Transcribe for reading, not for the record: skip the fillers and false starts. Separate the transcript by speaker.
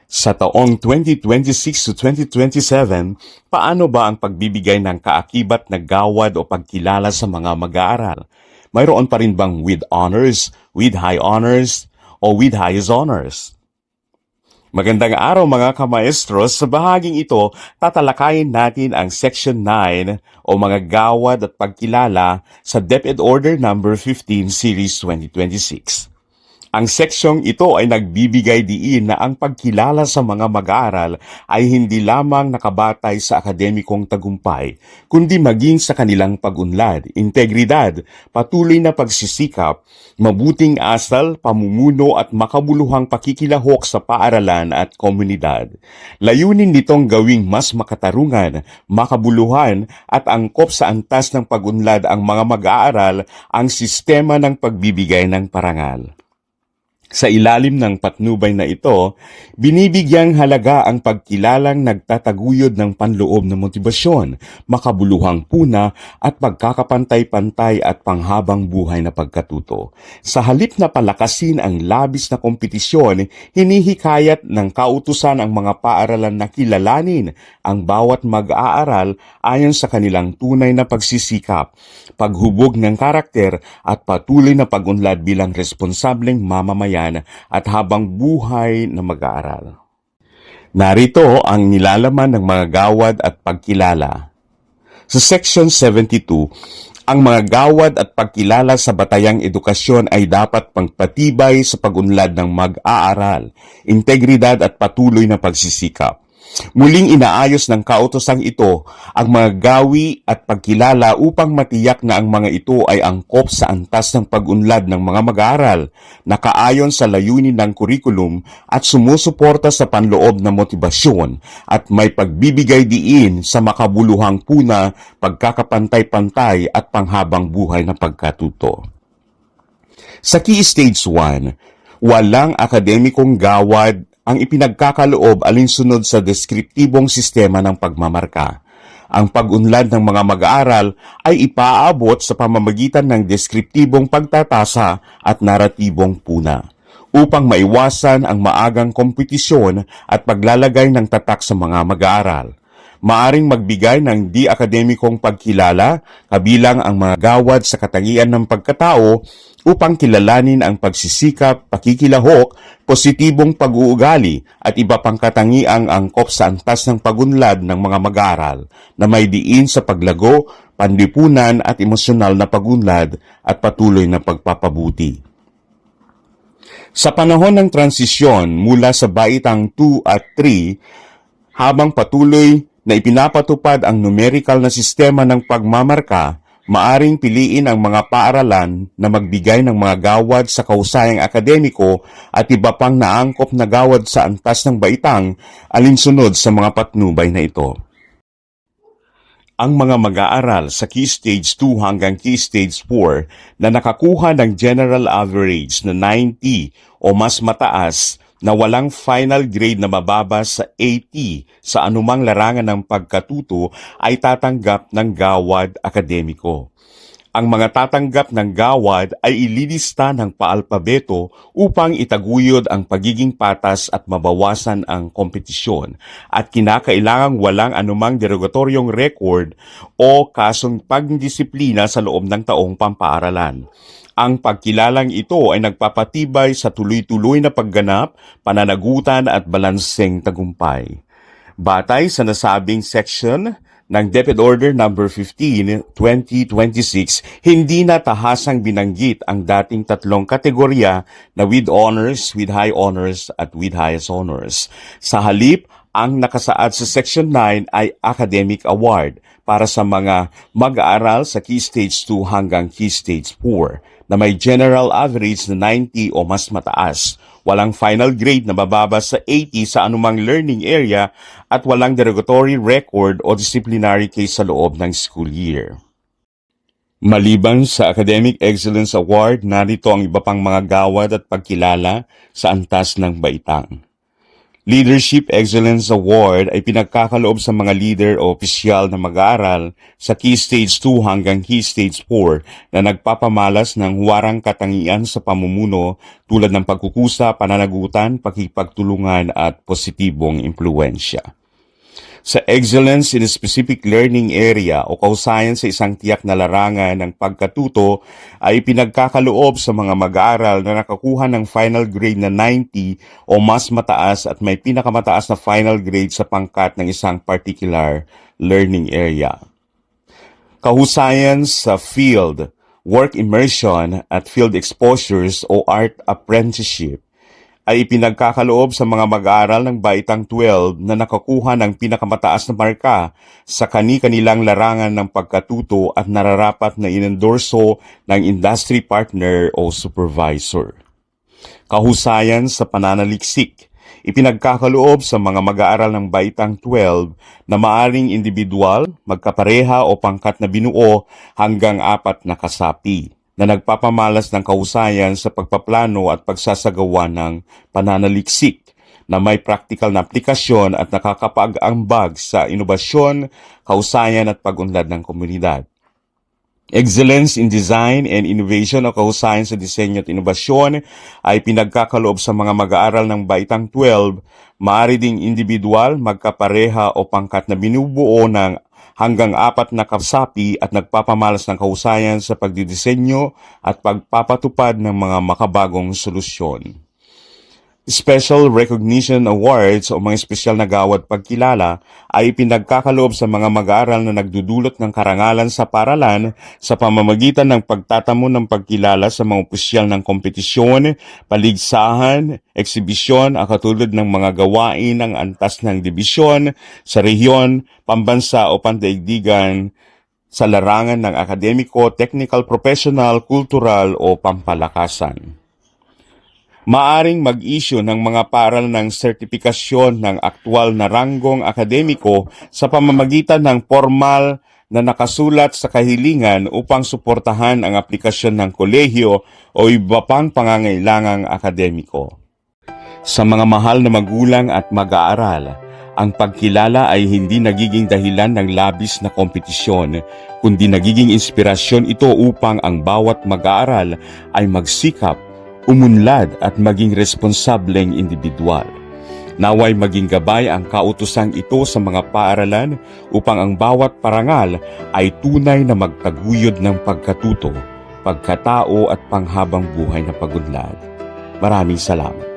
Speaker 1: Sa taong 2026 to 2027, paano ba ang pagbibigay ng kaakibat na gawad o pagkilala sa mga mag-aaral? Mayroon pa rin bang with honors, with high honors, o with highest honors? Magandang araw mga kamaestros. Sa bahaging ito, tatalakayin natin ang Section 9 o mga gawad at pagkilala sa DepEd Order No. 15 Series 2026. Ang seksyong ito ay nagbibigay diin na ang pagkilala sa mga mag-aaral ay hindi lamang nakabatay sa akademikong tagumpay, kundi maging sa kanilang pag-unlad, integridad, patuloy na pagsisikap, mabuting asal, pamumuno at makabuluhang pakikilahok sa paaralan at komunidad. Layunin nitong gawing mas makatarungan, makabuluhan at angkop sa antas ng pag-unlad ang mga mag-aaral ang sistema ng pagbibigay ng parangal. Sa ilalim ng patnubay na ito, binibigyang halaga ang pagkilalang nagtataguyod ng panloob na motibasyon, makabuluhang puna at pagkakapantay-pantay at panghabang buhay na pagkatuto. Sa halip na palakasin ang labis na kompetisyon, hinihikayat ng kautusan ang mga paaralan na kilalanin ang bawat mag-aaral ayon sa kanilang tunay na pagsisikap, paghubog ng karakter at patuloy na pag-unlad bilang responsableng mamamayan at habang buhay na mag-aaral. Narito ang nilalaman ng mga gawad at pagkilala. Sa Section 72, ang mga gawad at pagkilala sa batayang edukasyon ay dapat pagpatibay sa pag-unlad ng mag-aaral, integridad at patuloy na pagsisikap. Muling inaayos ng kautosang ito ang mga gawi at pagkilala upang matiyak na ang mga ito ay angkop sa antas ng pag-unlad ng mga mag-aaral, nakaayon sa layunin ng kurikulum at sumusuporta sa panloob na motibasyon at may pagbibigay diin sa makabuluhang puna, pagkakapantay-pantay at panghabang buhay na pagkatuto. Sa Key Stage 1, walang akademikong gawad ang ipinagkakaloob alinsunod sa deskriptibong sistema ng pagmamarka. Ang pag-unlad ng mga mag-aaral ay ipaabot sa pamamagitan ng deskriptibong pagtatasa at naratibong puna, upang maiwasan ang maagang kompetisyon at paglalagay ng tatak sa mga mag-aaral. Maaring magbigay ng di-akademikong pagkilala kabilang ang mga gawad sa katangian ng pagkatao upang kilalanin ang pagsisikap, pakikilahok, positibong pag-uugali at iba pang katangiang angkop sa antas ng pagunlad ng mga mag-aaral na may diin sa paglago, panlipunan at emosyonal na pagunlad at patuloy na pagpapabuti. Sa panahon ng transisyon mula sa baitang 2 at 3, habang patuloy na ipinapatupad ang numerical na sistema ng pagmamarka, maaring piliin ang mga paaralan na magbigay ng mga gawad sa kahusayang akademiko at iba pang naangkop na gawad sa antas ng baitang alinsunod sa mga patnubay na ito. Ang mga mag-aaral sa Key Stage 2 hanggang Key Stage 4 na nakakuha ng general average na 90 o mas mataas na walang final grade na mababa sa 80 sa anumang larangan ng pagkatuto ay tatanggap ng gawad akademiko. Ang mga tatanggap ng gawad ay ililista ng paalpabeto upang itaguyod ang pagiging patas at mabawasan ang kompetisyon at kinakailangang walang anumang derogatoryong record o kasong pagdisiplina sa loob ng taong pampaaralan. Ang pagkilalang ito ay nagpapatibay sa tuloy-tuloy na pagganap, pananagutan at balanseng tagumpay. Batay sa nasabing section ng DepEd Order No. 15, 2026, hindi na tahasang binanggit ang dating tatlong kategorya na with honors, with high honors at with highest honors. Sa halip, ang nakasaad sa Section 9 ay Academic Award para sa mga mag-aaral sa Key Stage 2 hanggang Key Stage 4 na may general average na 90 o mas mataas, walang final grade na bababa sa 80 sa anumang learning area at walang derogatory record o disciplinary case sa loob ng school year. Maliban sa Academic Excellence Award, narito ang iba pang mga gawad at pagkilala sa antas ng baitang. Leadership Excellence Award ay pinagkakaloob sa mga leader o opisyal na mag-aaral sa Key Stage 2 hanggang Key Stage 4 na nagpapamalas ng huwarang katangian sa pamumuno tulad ng pagkukusa, pananagutan, pakipagtulungan at positibong impluensya. Sa excellence in a specific learning area o kausayan sa isang tiyak na larangan ng pagkatuto ay pinagkakaloob sa mga mag-aaral na nakakuha ng final grade na 90 o mas mataas at may pinakamataas na final grade sa pangkat ng isang particular learning area. Kahusayan sa field, work immersion at field exposures o art apprenticeship ay ipinagkakaloob sa mga mag-aaral ng Baitang 12 na nakakuha ng pinakamataas na marka sa kani-kanilang larangan ng pagkatuto at nararapat na inendorso ng industry partner o supervisor. Kahusayan sa pananaliksik, ipinagkakaloob sa mga mag-aaral ng Baitang 12 na maaring individual, magkapareha o pangkat na binuo hanggang 4 na kasapi na nagpapamalas ng kahusayan sa pagpaplano at pagsasagawa ng pananaliksik na may practical na aplikasyon at nakakapag-ambag sa inobasyon, kahusayan at pag-unlad ng komunidad. Excellence in Design and Innovation o kahusayan sa disenyo at inobasyon ay pinagkakaloob sa mga mag-aaral ng Baitang 12, maaari ding individual, magkapareha o pangkat na binubuo ng hanggang 4 na kasapi at nagpapamalas ng kahusayan sa pagdidisenyo at pagpapatupad ng mga makabagong solusyon. Special Recognition Awards o mga espesyal na gawad pagkilala ay pinagkakaloob sa mga mag-aaral na nagdudulot ng karangalan sa paaralan sa pamamagitan ng pagtatamo ng pagkilala sa mga opisyal ng kompetisyon, paligsahan, eksibisyon at katulad ng mga gawain ng antas ng dibisyon sa rehiyon, pambansa o pandaigdigan sa larangan ng akademiko, technical, professional, kultural o pampalakasan. Maaring mag-issue ng mga paaralan ng sertipikasyon ng aktwal na ranggong akademiko sa pamamagitan ng formal na nakasulat sa kahilingan upang suportahan ang aplikasyon ng kolehiyo o iba pang pangangailangang akademiko. Sa mga mahal na magulang at mag-aaral, ang pagkilala ay hindi nagiging dahilan ng labis na kompetisyon, kundi nagiging inspirasyon ito upang ang bawat mag-aaral ay magsikap, umunlad at maging responsableng individual. Naway maging gabay ang kautosang ito sa mga paaralan upang ang bawat parangal ay tunay na magtaguyod ng pagkatuto, pagkatao at panghabang buhay na pagunlad. Maraming salamat.